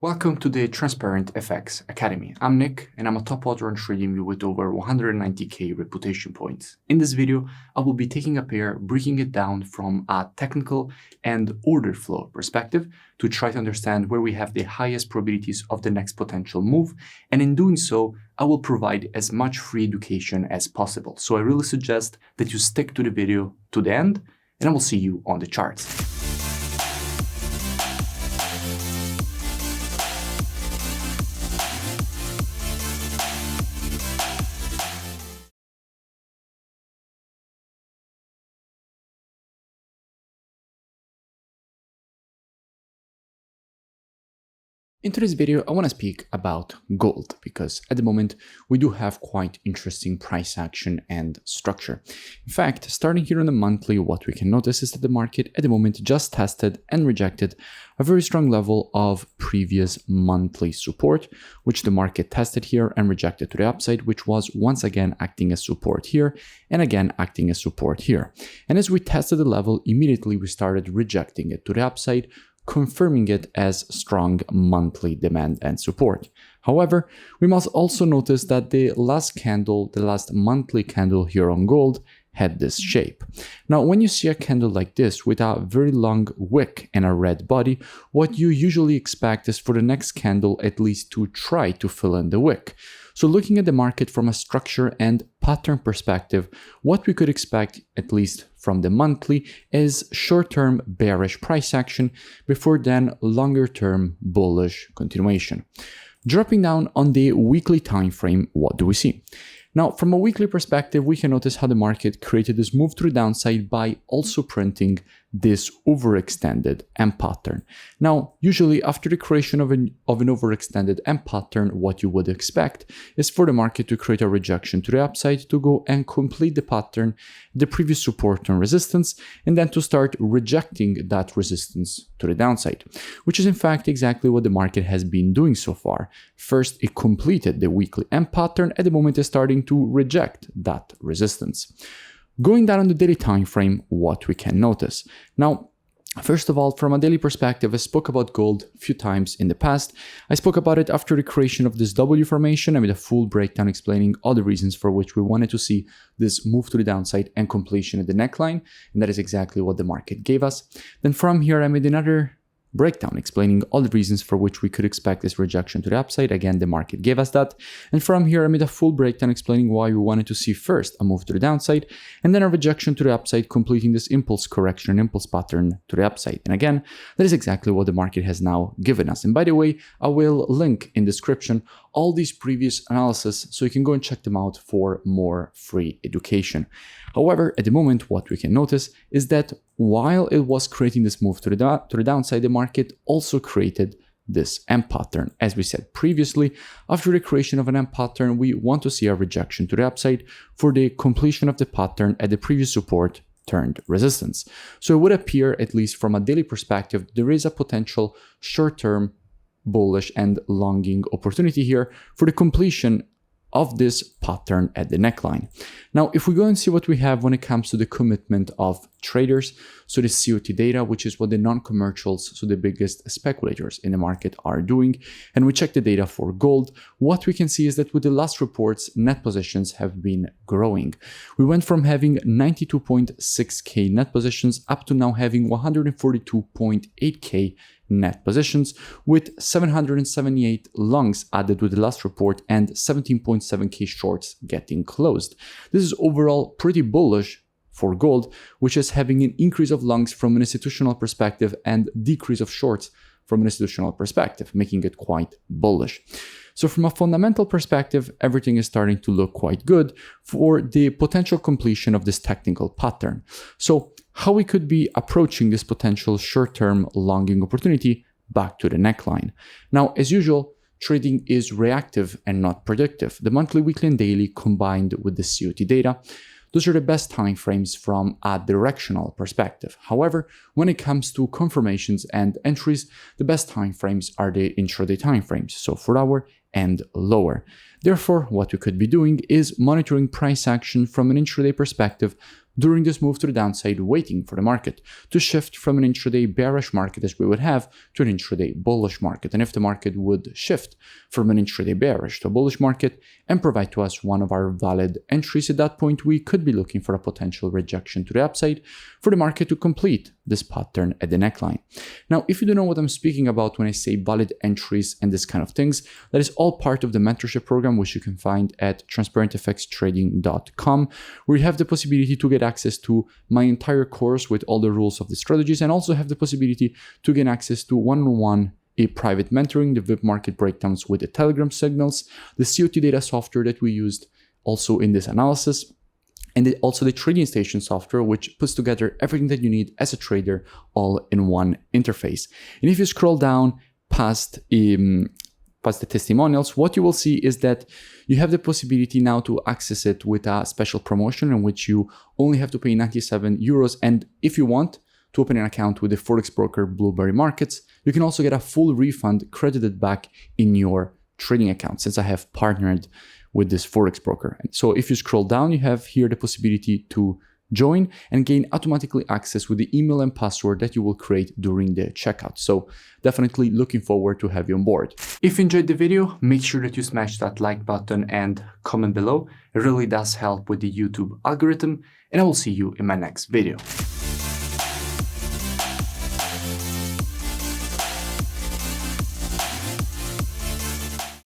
Welcome to the Transparent FX Academy. I'm Nick, and I'm a top author on TradingView with over 190k reputation points. In this video, I will be taking a pair, breaking it down from a technical and order flow perspective to try to understand where we have the highest probabilities of the next potential move. And in doing so, I will provide as much free education as possible. So I really suggest that you stick to the video to the end, and I will see you on the charts. In today's video, I want to speak about gold because at the moment we do have quite interesting price action and structure. In fact, starting here on the monthly, what we can notice is that the market at the moment just tested and rejected a very strong level of previous monthly support, which the market tested here and rejected to the upside, which was once again acting as support here and again acting as support here. And as we tested the level, immediately we started rejecting it to the upside, confirming it as strong monthly demand and support. However, we must also notice that the last monthly candle here on gold had this shape. Now, when you see a candle like this with a very long wick and a red body, what you usually expect is for the next candle at least to try to fill in the wick. So looking at the market from a structure and pattern perspective, what we could expect, at least from the monthly, is short-term bearish price action before then longer-term bullish continuation. Dropping down on the weekly time frame, what do we see? Now, from a weekly perspective, we can notice how the market created this move to the downside by also printing this overextended M pattern. Now, usually after the creation of an overextended M pattern, what you would expect is for the market to create a rejection to the upside, to go and complete the pattern, the previous support and resistance, and then to start rejecting that resistance to the downside, which is in fact exactly what the market has been doing so far. First, it completed the weekly M pattern. At the moment, it's starting to reject that resistance. Going down on the daily time frame, what we can notice. Now, first of all, from a daily perspective, I spoke about gold a few times in the past. I spoke about it after the creation of this W formation. I made a full breakdown explaining all the reasons for which we wanted to see this move to the downside and completion at the neckline. And that is exactly what the market gave us. Then from here, I made another breakdown explaining all the reasons for which we could expect this rejection to the upside. Again, the market gave us that. And from here, I made a full breakdown explaining why we wanted to see first a move to the downside and then a rejection to the upside, completing this impulse correction and impulse pattern to the upside. And again, that is exactly what the market has now given us. And by the way, I will link in description all these previous analysis so you can go and check them out for more free education. However, at the moment, what we can notice is that while it was creating this move to the downside, the market also created this M pattern. As we said previously, after the creation of an M pattern, we want to see a rejection to the upside for the completion of the pattern at the previous support turned resistance. So it would appear, at least from a daily perspective, there is a potential short-term bullish and longing opportunity here for the completion of this pattern at the neckline. Now, if we go and see what we have when it comes to the commitment of traders, so the COT data, which is what the non-commercials, so the biggest speculators in the market are doing, and we check the data for gold, what we can see is that with the last reports, net positions have been growing. We went from having 92.6k net positions up to now having 142.8k net positions, with 778 longs added with the last report and 17.7k shorts getting closed. This is overall pretty bullish for gold, which is having an increase of longs from an institutional perspective and decrease of shorts from an institutional perspective, making it quite bullish. So from a fundamental perspective, everything is starting to look quite good for the potential completion of this technical pattern. So how we could be approaching this potential short-term longing opportunity back to the neckline. Now, as usual, trading is reactive and not predictive. The monthly, weekly, and daily combined with the COT data, those are the best time frames from a directional perspective. However, when it comes to confirmations and entries, the best time frames are the intraday time frames, so 4 hour and lower. Therefore, what we could be doing is monitoring price action from an intraday perspective during this move to the downside, waiting for the market to shift from an intraday bearish market as we would have to an intraday bullish market. And if the market would shift from an intraday bearish to a bullish market and provide to us one of our valid entries, at that point we could be looking for a potential rejection to the upside for the market to complete this pattern at the neckline. Now, if you don't know what I'm speaking about when I say valid entries and this kind of things, that is all part of the mentorship program, which you can find at transparentfxtrading.com, where you have the possibility to get access to my entire course with all the rules of the strategies, and also have the possibility to gain access to one-on-one a private mentoring, the VIP market breakdowns with the Telegram signals, the COT data software that we used also in this analysis, and also the trading station software, which puts together everything that you need as a trader all in one interface. And if you scroll down past the testimonials, what you will see is that you have the possibility now to access it with a special promotion in which you only have to pay 97 euros. And if you want to open an account with the forex broker Blueberry Markets, you can also get a full refund credited back in your trading account, since I have partnered with this forex broker. And so if you scroll down, you have here the possibility to join and gain automatically access with the email and password that you will create during the checkout. So definitely looking forward to have you on board. If you enjoyed the video, make sure that you smash that like button and comment below. It really does help with the YouTube algorithm, and I will see you in my next video.